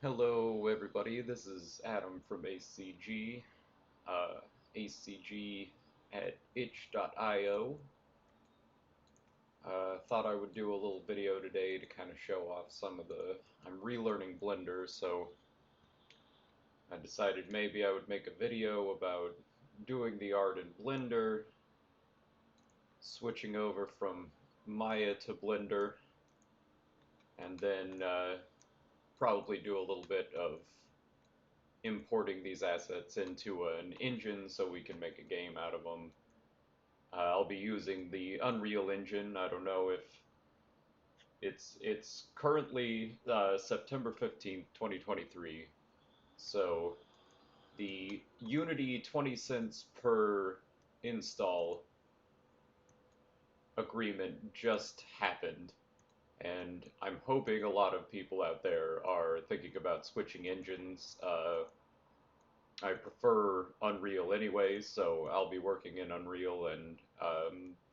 Hello, everybody. This is Adam from ACG. ACG at itch.io. Thought I would do a little video today to kind of show off some of the. I'm relearning Blender, so I decided maybe I would make a video about doing the art in Blender, switching over from Maya to Blender, and then probably do a little bit of importing these assets into an engine so we can make a game out of them. I'll be using the Unreal Engine. I don't know if it's currently September 15th, 2023. So the Unity 20 cents per install agreement just happened. And I'm hoping a lot of people out there are thinking about switching engines. I prefer Unreal anyway, so I'll be working in Unreal, and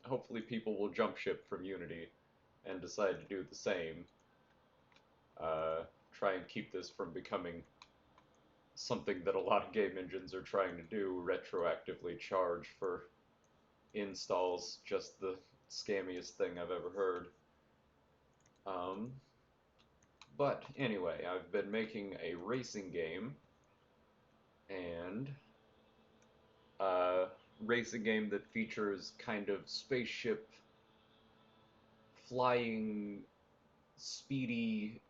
hopefully people will jump ship from Unity and decide to do the same. Try and keep this from becoming something that a lot of game engines are trying to do, retroactively charge for installs, just the scammiest thing I've ever heard. Um, but anyway, I've been making a racing game, and uh, racing game that features kind of spaceship flying speedy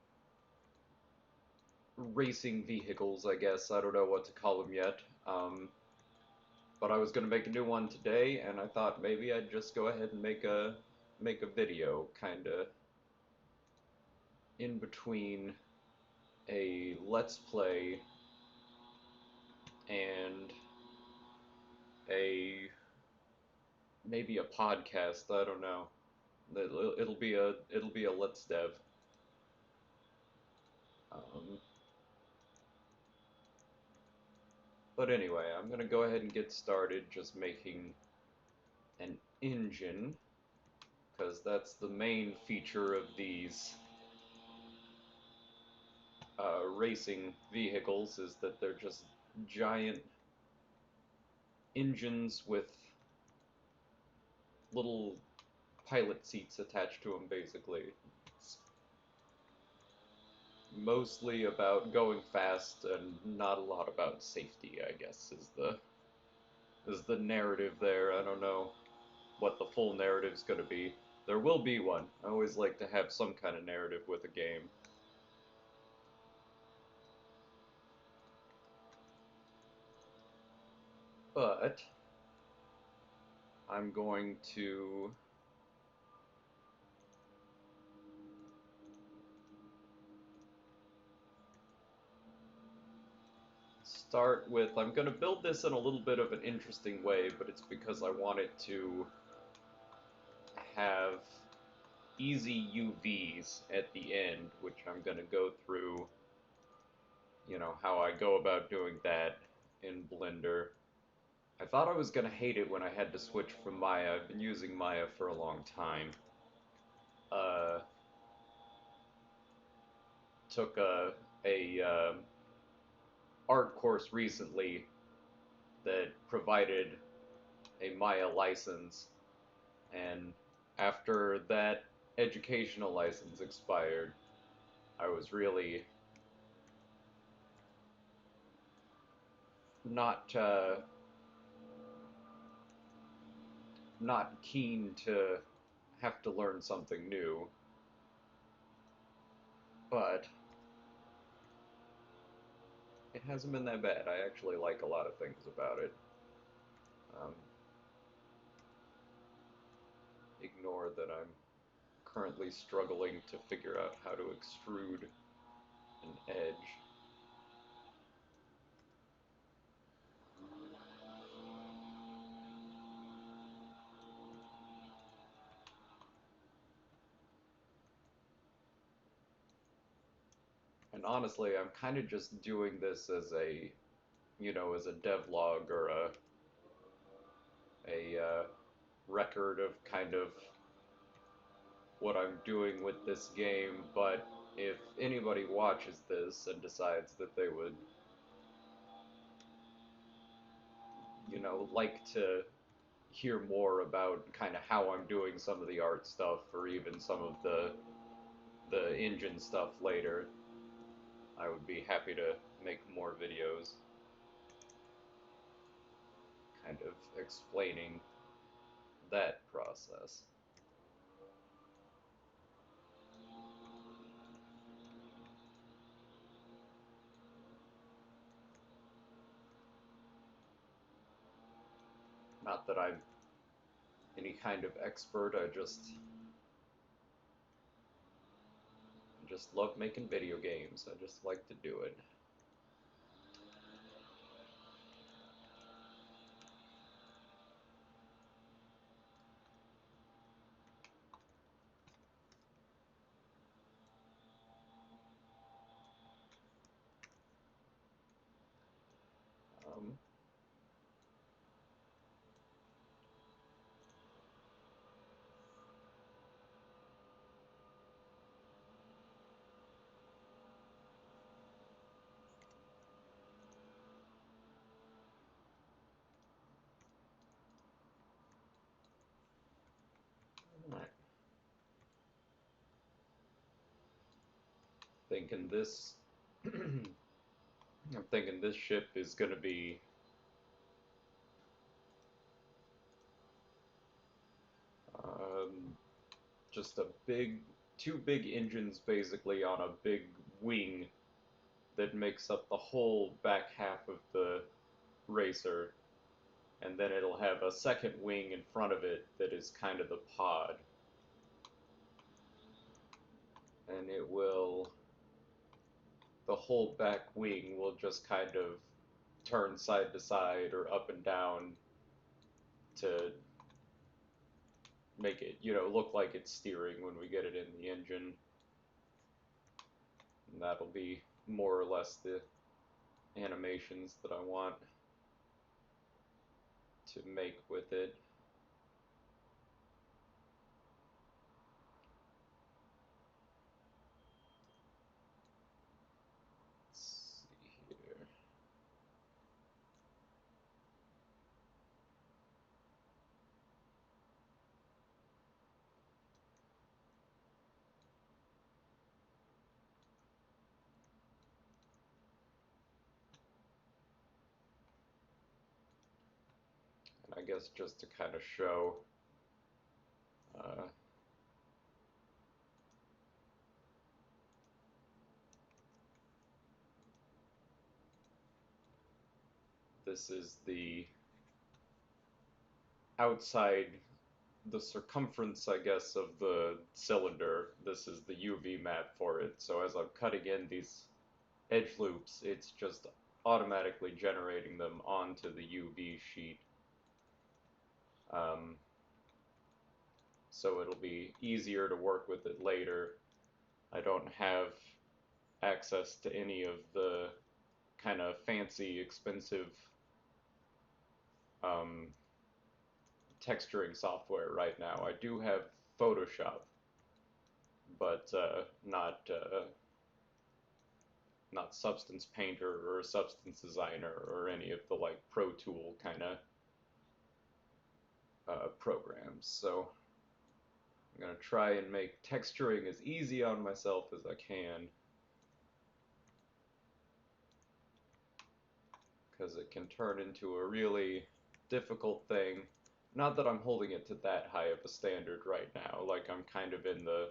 racing vehicles, I guess. I don't know what to call them yet. But I was gonna make a new one today, and I thought maybe I'd just go ahead and make a video, kinda in between a let's play and a maybe a podcast. I don't know. It'll be a let's dev. Um, but anyway, I'm gonna go ahead and get started just making an engine, because that's the main feature of these racing vehicles, is that they're just giant engines with little pilot seats attached to them, basically. It's mostly about going fast and not a lot about safety, I guess, is the narrative there. I don't know what the full narrative's going to be. There will be one. I always like to have some kind of narrative with a game. But I'm going to start with, I'm going to build this in a little bit of an interesting way, but it's because I want it to have easy UVs at the end, which I'm going to go through, how I go about doing that in Blender. I thought I was going to hate it when I had to switch from Maya. I've been using Maya for a long time. Uh, took a art course recently that provided a Maya license, and after that educational license expired, I was really not not keen to have to learn something new, but it hasn't been that bad. I actually like a lot of things about it. Um, Ignore that I'm currently struggling to figure out how to extrude an edge. And honestly, I'm kind of just doing this as a devlog or a record of kind of what I'm doing with this game, but if anybody watches this and decides that they would, like to hear more about kind of how I'm doing some of the art stuff or even some of the engine stuff later, I would be happy to make more videos kind of explaining that process. Not that I'm any kind of expert, I just love making video games. I just like to do it. Um, right. Thinking this, I'm thinking this ship is gonna be um, just two big engines basically on a big wing that makes up the whole back half of the racer, and then it'll have a second wing in front of it that is kind of the pod, and the whole back wing will just kind of turn side to side or up and down to make it, look like it's steering when we get it in the engine. And that'll be more or less the animations that I want to make with it. Let's see here. And I guess just to kind of show uh, this is the outside, the circumference, I guess, of the cylinder. This is the UV map for it. So as I'm cutting in these edge loops, it's just automatically generating them onto the UV sheet. Um, so it'll be easier to work with it later. I don't have access to any of the kind of fancy, expensive um, texturing software right now. I do have Photoshop, but not Substance Painter or Substance Designer or any of the like Pro Tool kind of programs. So I'm gonna try and make texturing as easy on myself as I can, because it can turn into a really difficult thing. Not that I'm holding it to that high of a standard right now, like I'm kind of in the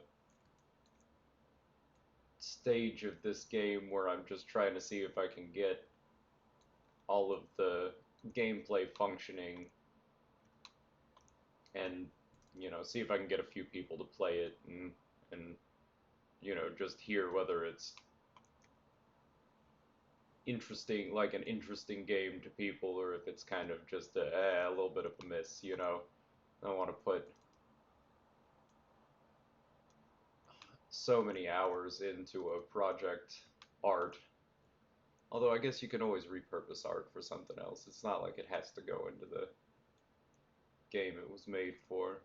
stage of this game where I'm just trying to see if I can get all of the gameplay functioning and see if I can get a few people to play it and just hear whether it's interesting, like an interesting game to people, or if it's kind of just a little bit of a miss. I don't want to put so many hours into a project art. Although I guess you can always repurpose art for something else. It's not like it has to go into the game it was made for.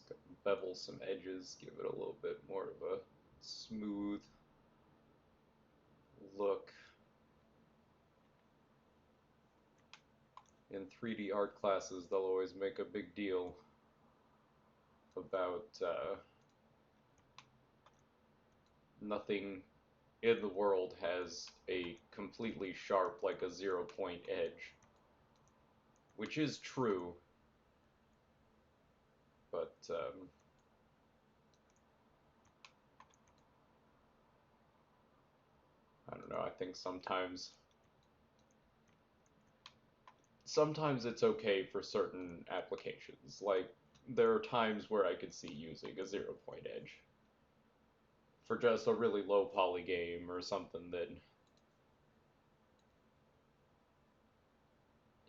gonna bevel some edges, give it a little bit more of a smooth look. In 3D art classes, they'll always make a big deal about nothing in the world has a completely sharp, like a 0-point edge. Which is true, but I don't know, I think sometimes it's okay for certain applications. Like, there are times where I could see using a 0-point edge for just a really low poly game or something that,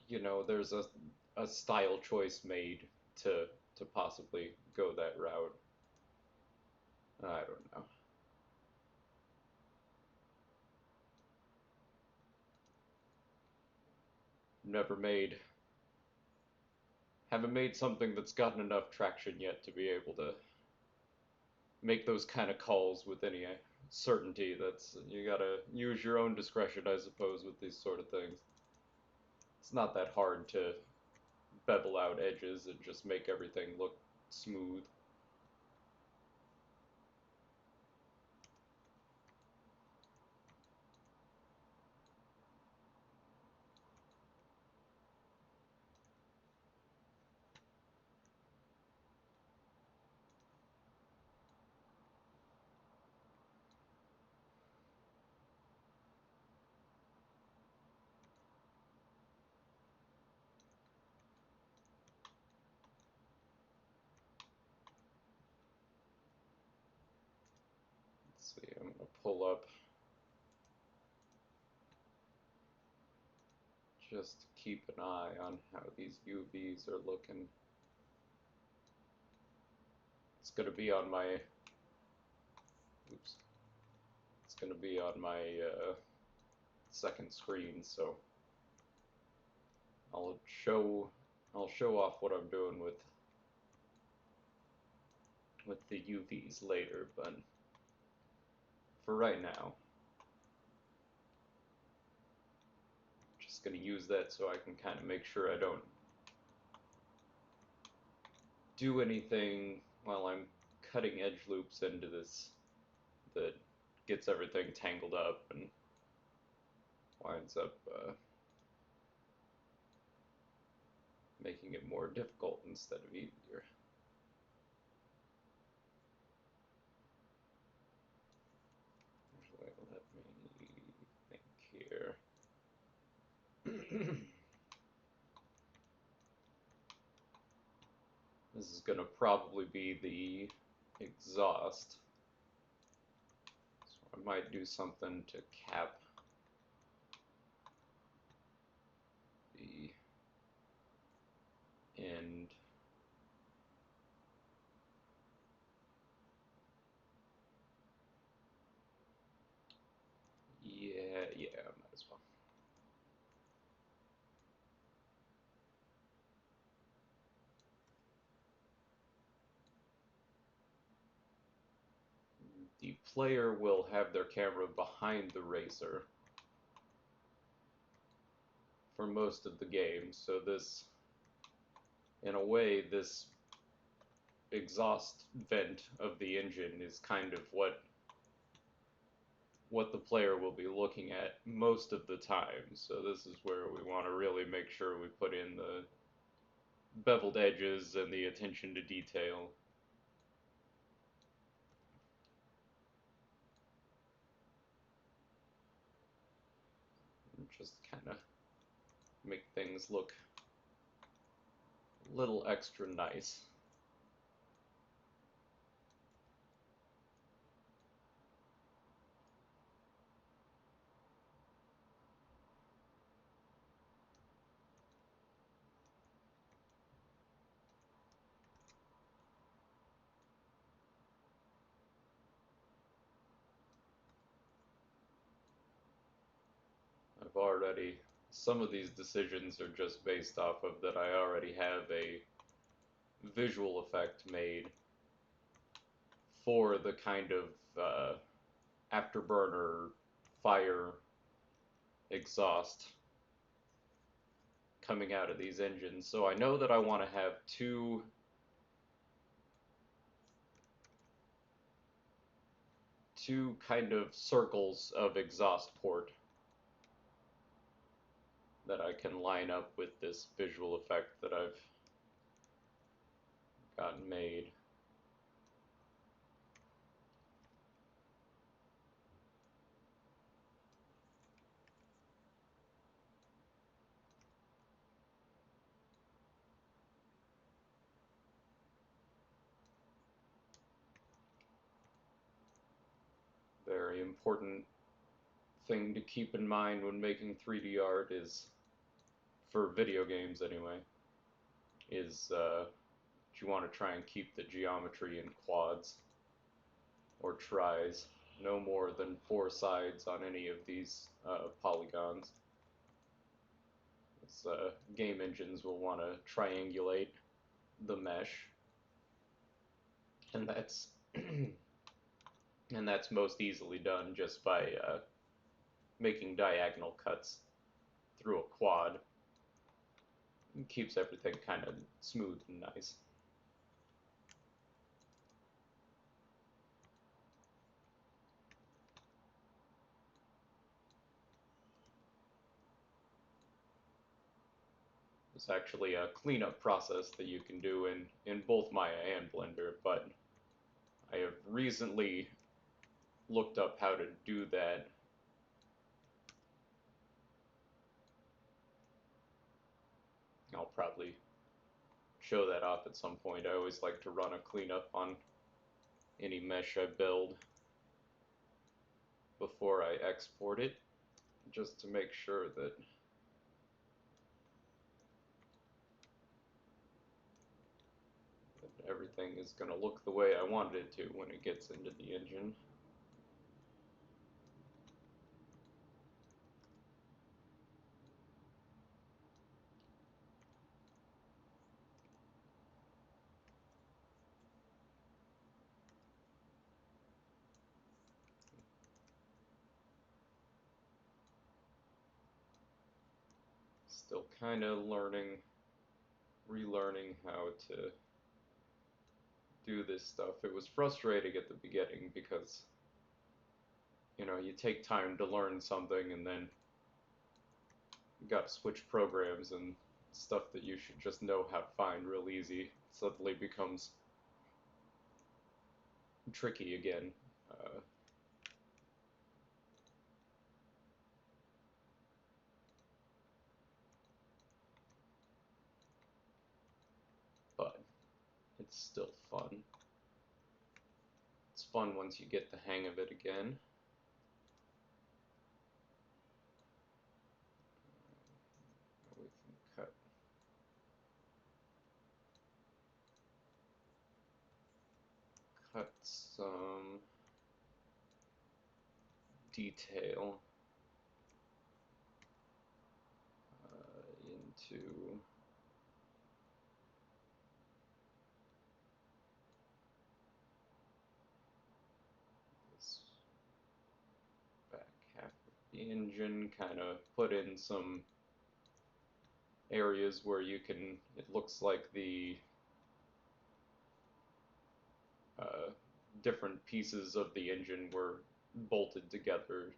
you know, there's a style choice made to possibly go that route. I don't know. Never made Haven't made something that's gotten enough traction yet to be able to make those kind of calls with any certainty. That's You gotta use your own discretion, I suppose, with these sort of things. It's not that hard to bevel out edges and just make everything look smooth. Let's see, I'm gonna pull up just to keep an eye on how these UVs are looking. It's gonna be on my, oops, it's gonna be on my second screen, so I'll show I'll show off what I'm doing with the UVs later, but for right now, I'm just gonna use that so I can kind of make sure I don't do anything while I'm cutting edge loops into this that gets everything tangled up and winds up making it more difficult instead of easier. Actually, let me think here. This is going to probably be the exhaust, so I might do something to cap the end. Yeah, might as well. The player will have their camera behind the racer for most of the game, so this, in a way, this exhaust vent of the engine is kind of what the player will be looking at most of the time. So this is where we want to really make sure we put in the beveled edges and the attention to detail. And just kind of make things look a little extra nice. I've already, some of these decisions are just based off of that I already have a visual effect made for the kind of afterburner fire exhaust coming out of these engines. So I know that I want to have two kind of circles of exhaust port that I can line up with this visual effect that I've gotten made. Very important thing to keep in mind when making 3D art is, for video games anyway, is you want to try and keep the geometry in quads or tries, no more than 4 sides on any of these polygons. Game engines will want to triangulate the mesh, and that's and that's most easily done just by making diagonal cuts through a quad. It keeps everything kind of smooth and nice. There's actually a cleanup process that you can do in both Maya and Blender, but I have recently looked up how to do that. I'll probably show that off at some point. I always like to run a cleanup on any mesh I build before I export it, just to make sure that everything is going to look the way I wanted it to when it gets into the engine. Still kind of relearning how to do this stuff. It was frustrating at the beginning because, you take time to learn something and then you got to switch programs, and stuff that you should just know how to find real easy suddenly becomes tricky again. But it's still fun. It's fun once you get the hang of it again. We can cut some detail into this back half of the engine, kind of put in some areas where it looks like the different pieces of the engine were bolted together,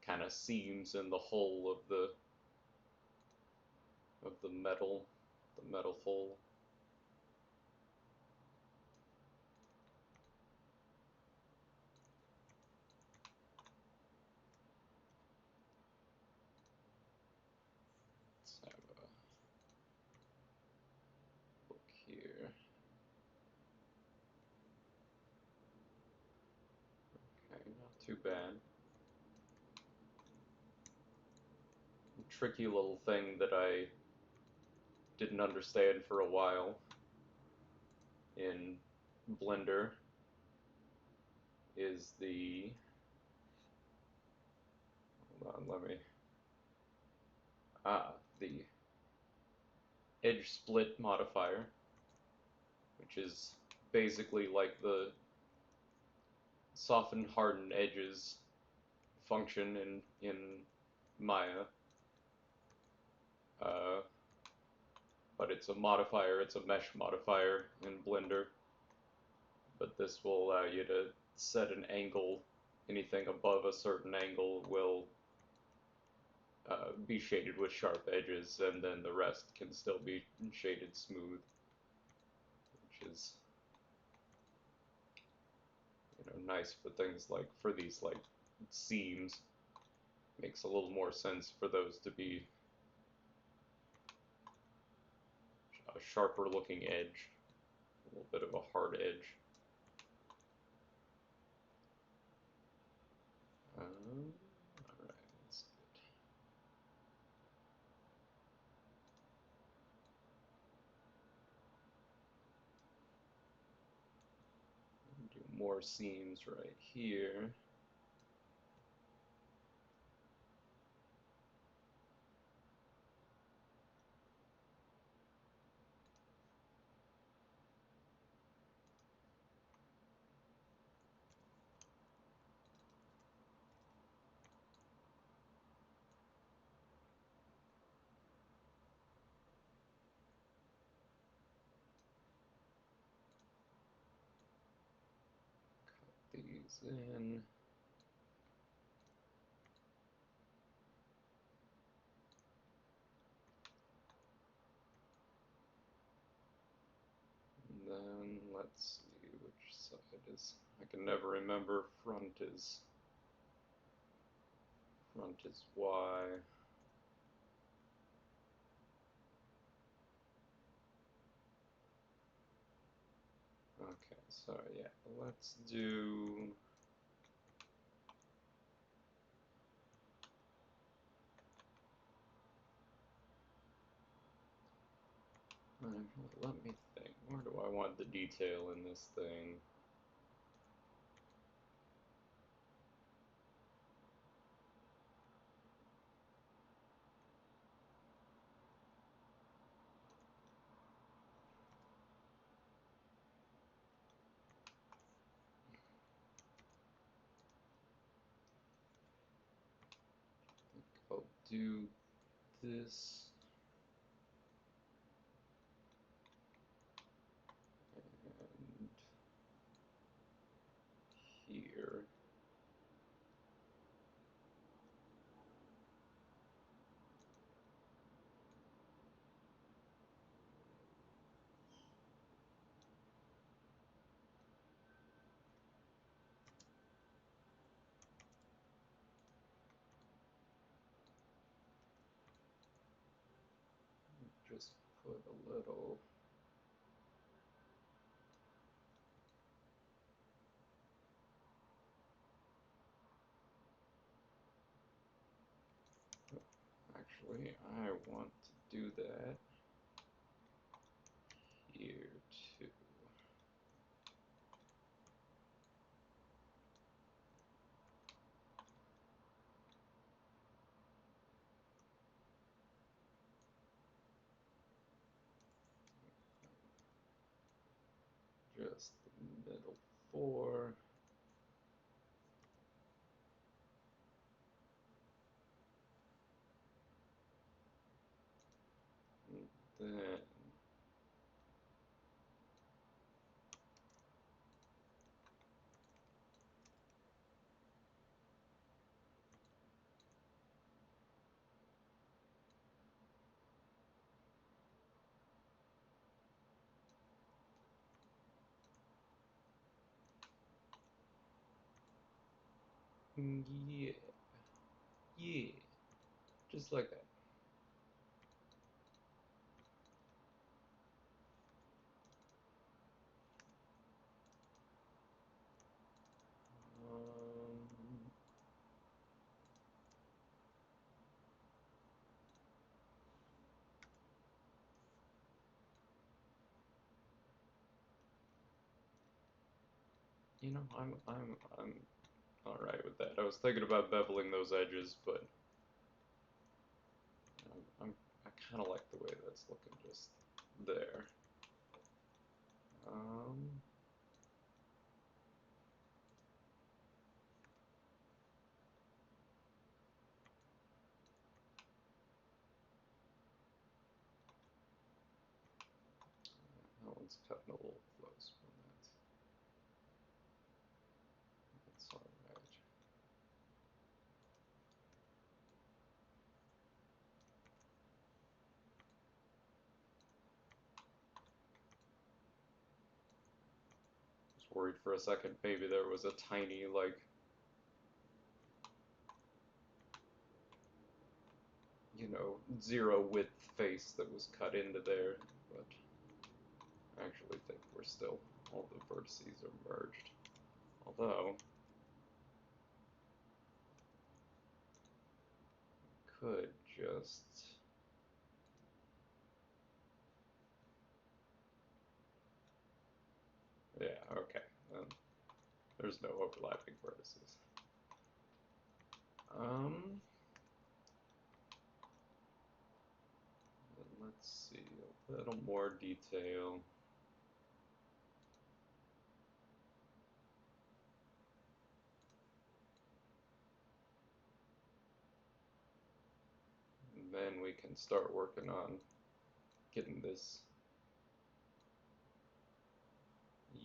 kind of seams in the hull of the metal hull. Let's have a look here. Okay, not too bad. Tricky little thing that I didn't understand for a while in Blender is hold on, the edge split modifier, which is basically like the soften harden edges function in Maya. Uh, but it's a modifier, it's a mesh modifier in Blender. But this will allow you to set an angle. Anything above a certain angle will be shaded with sharp edges, and then the rest can still be shaded smooth, which is nice for things like for these like seams. Makes a little more sense for those to be a sharper looking edge, a little bit of a hard edge. Alright, that's good. Do more seams right here. Cut these in. And then let's see which side is. I can never remember. Front is Y. Okay, so yeah, let's do. Let me think. Where do I want the detail in this thing? I'll do this. And here. Just put a little. Actually, I want to do that here too. Just the middle 4. And then yeah, yeah, just like that. Um, I'm all right with that. I was thinking about beveling those edges, but I kind of like the way that's looking just there. That one's cutting a little close, but that's all right. Was worried for a second maybe there was a tiny, like, you know, zero width face that was cut into there, but I actually think we're still, all the vertices are merged. Although, could just, yeah, okay, there's no overlapping vertices. Let's see, a little more detail. And then we can start working on getting this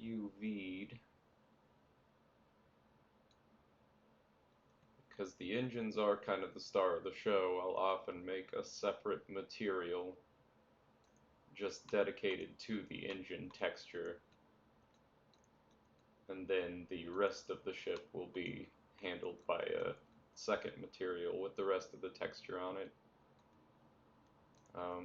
UV'd. Because the engines are kind of the star of the show, I'll often make a separate material just dedicated to the engine texture, and then the rest of the ship will be handled by a second material with the rest of the texture on it. Of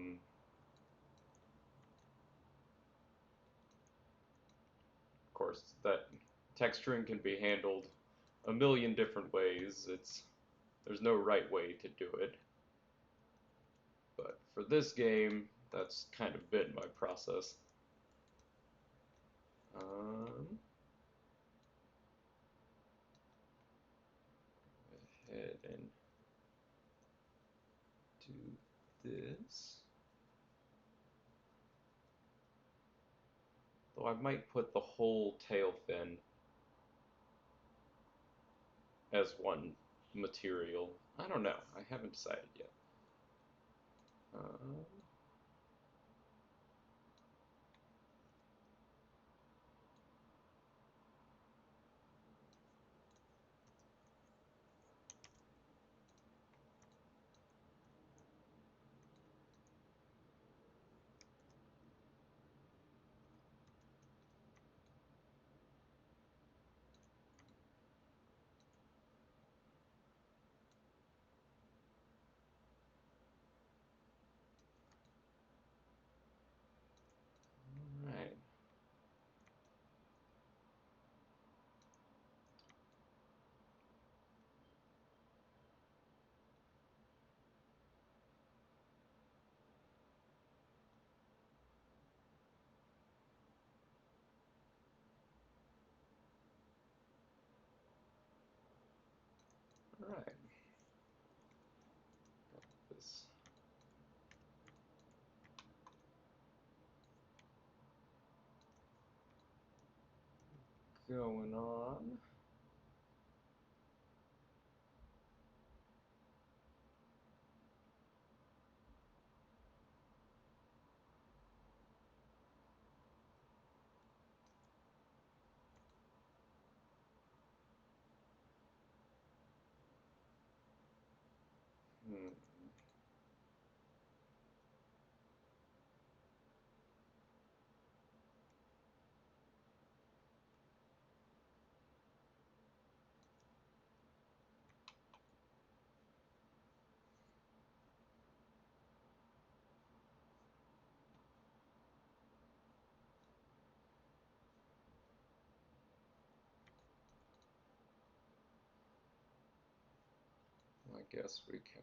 course, that texturing can be handled a million different ways. There's no right way to do it. But for this game, that's kind of been my process. Ahead and do this. Though I might put the whole tail fin as one material. I don't know. I haven't decided yet. Alright. Alright. Got this going on. I guess we can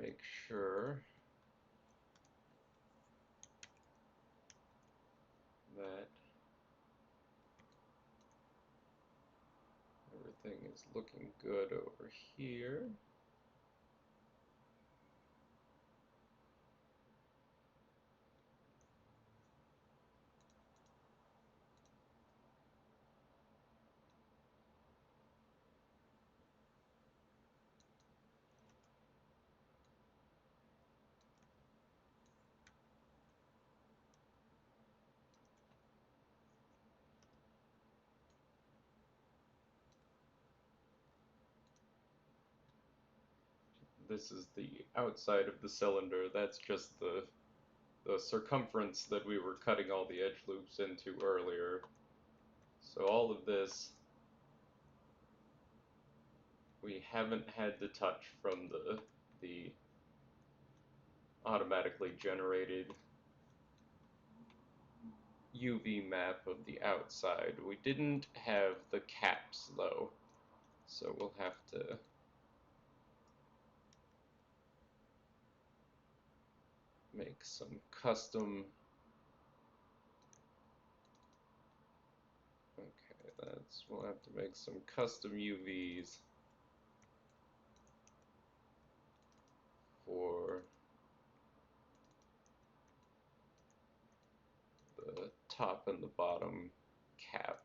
make sure that everything is looking good over here. this is the outside of the cylinder. That's just the circumference that we were cutting all the edge loops into earlier. So all of this we haven't had to touch from the automatically generated UV map of the outside. We didn't have the caps though, so we'll have to make some custom. Okay, we'll have to make some custom UVs for the top and the bottom cap.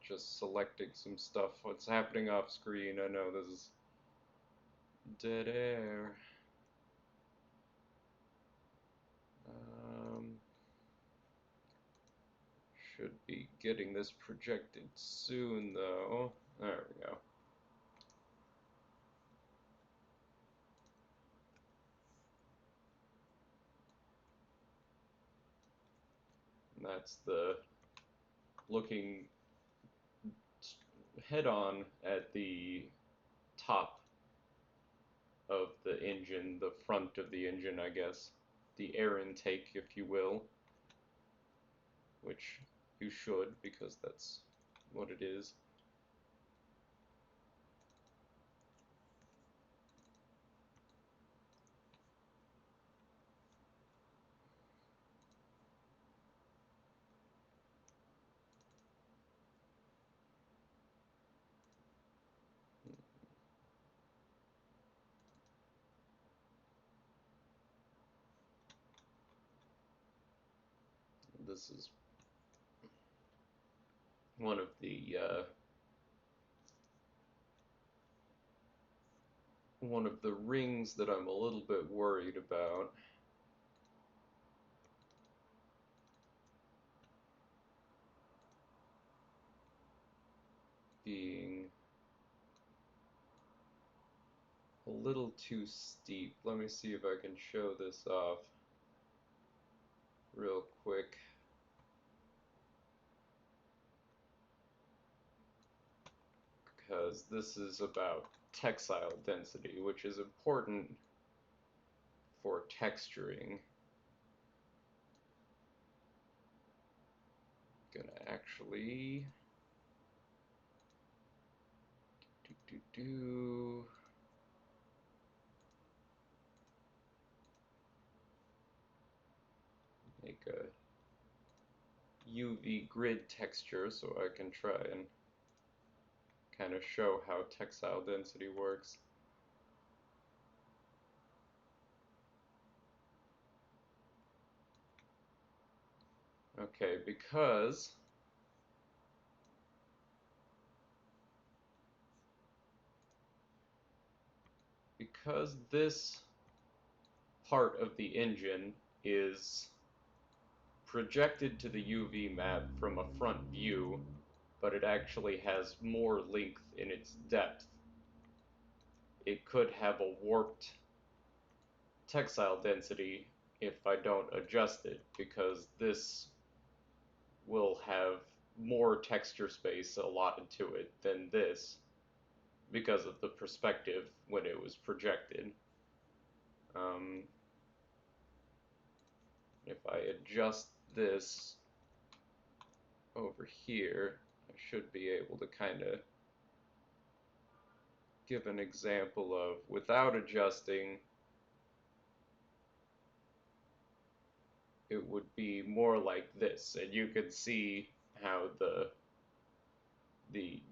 Just selecting some stuff. What's happening off screen? I know this is dead air. Should be getting this projected soon though. There we go. And that's the looking head on at the top of the engine, the front of the engine, I guess. The air intake, if you will. Which you should, because that's what it is. This is one of the rings that I'm a little bit worried about. Being a little too steep. Let me see if I can show this off real quick. Because this is about textile density, which is important for texturing. Gonna actually make a UV grid texture so I can try and kind of show how textile density works. Okay, because this part of the engine is projected to the UV map from a front view, but it actually has more length in its depth. It could have a warped textile density if I don't adjust it, because this will have more texture space allotted to it than this because of the perspective when it was projected. If I adjust this over here, I should be able to kind of give an example of, without adjusting, it would be more like this, and you can see how the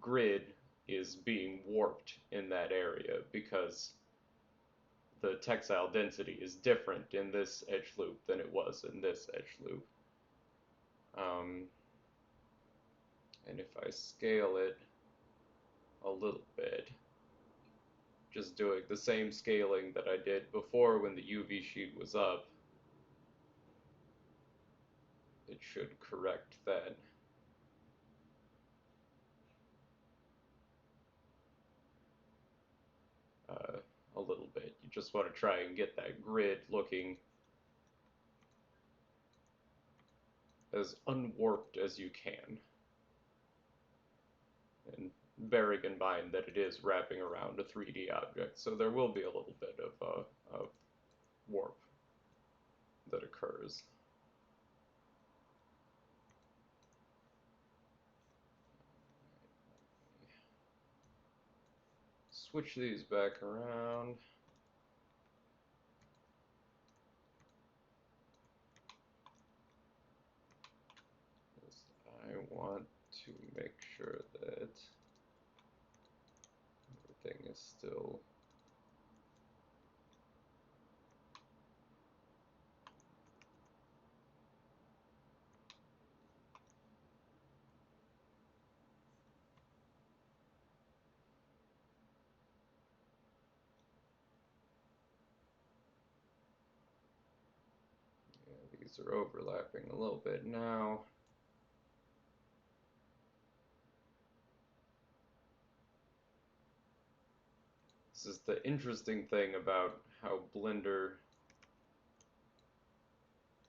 grid is being warped in that area because the textile density is different in this edge loop than it was in this edge loop. Um, and if I scale it a little bit, just doing the same scaling that I did before when the UV sheet was up, it should correct that. Uh, a little bit. You just want to try and get that grid looking as unwarped as you can. And bearing in mind that it is wrapping around a 3D object, so there will be a little bit of warp that occurs. Switch these back around. I want to make sure that everything is still these are overlapping a little bit now. This is the interesting thing about how Blender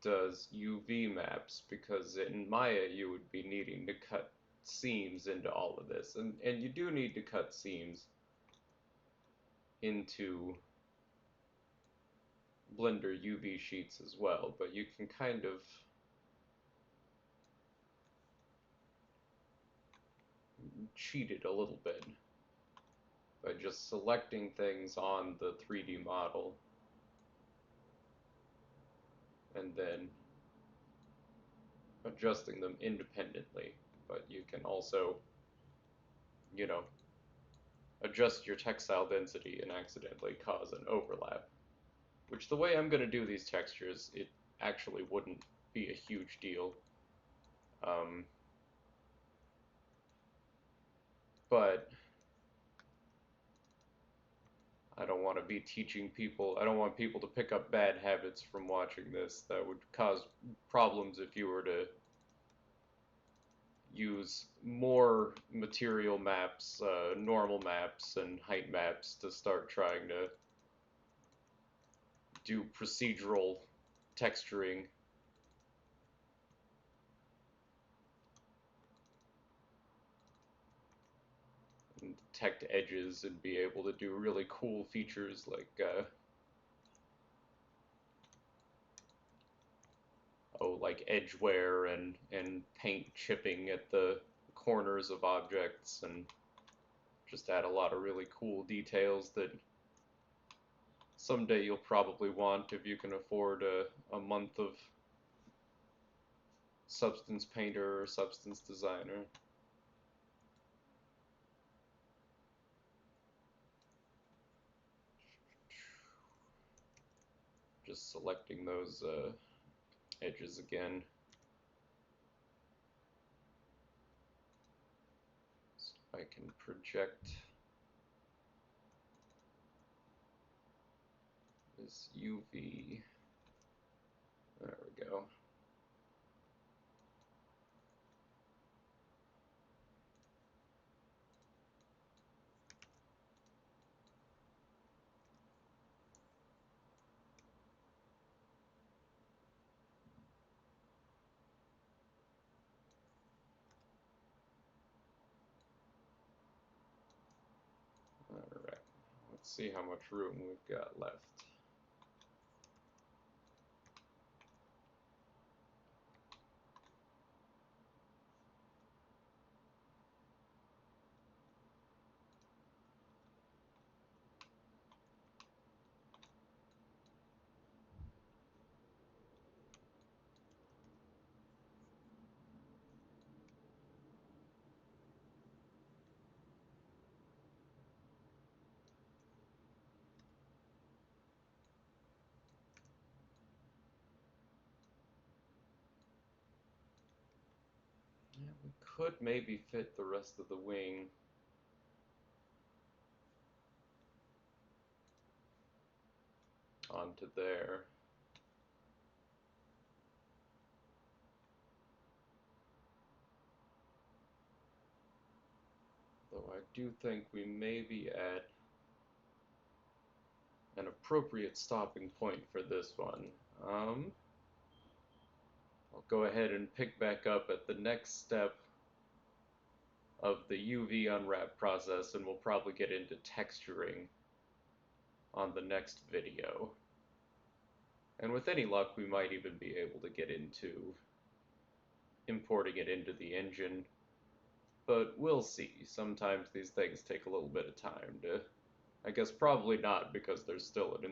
does UV maps, because in Maya you would be needing to cut seams into all of this, and you do need to cut seams into Blender UV sheets as well, but you can kind of cheat it a little bit by just selecting things on the 3D model and then adjusting them independently. But you can also, you know, adjust your textile density and accidentally cause an overlap. Which, the way I'm going to do these textures, it actually wouldn't be a huge deal. Um, but I don't want to be teaching people, I don't want people to pick up bad habits from watching this. That would cause problems if you were to use more material maps, normal maps, and height maps to start trying to do procedural texturing. And detect edges and be able to do really cool features like like edge wear and paint chipping at the corners of objects, and just add a lot of really cool details that someday you'll probably want if you can afford a month of Substance Painter or Substance Designer. Just selecting those edges again. So I can project this UV. There we go. Alright, let's see how much room we've got left. We could maybe fit the rest of the wing onto there. Though I do think we may be at an appropriate stopping point for this one. I'll go ahead and pick back up at the next step of the UV unwrap process, and we'll probably get into texturing on the next video. And with any luck, we might even be able to get into importing it into the engine, but we'll see. Sometimes these things take a little bit of time to, I guess probably not, because there's still an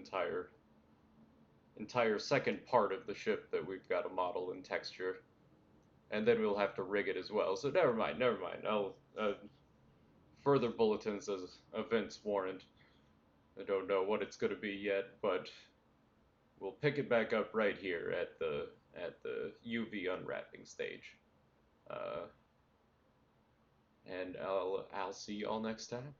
entire second part of the ship that we've got to model and texture, and then we'll have to rig it as well. So never mind. I'll further bulletins as events warrant. I don't know what it's going to be yet, but we'll pick it back up right here at the UV unwrapping stage. Uh, and I'll see y'all next time.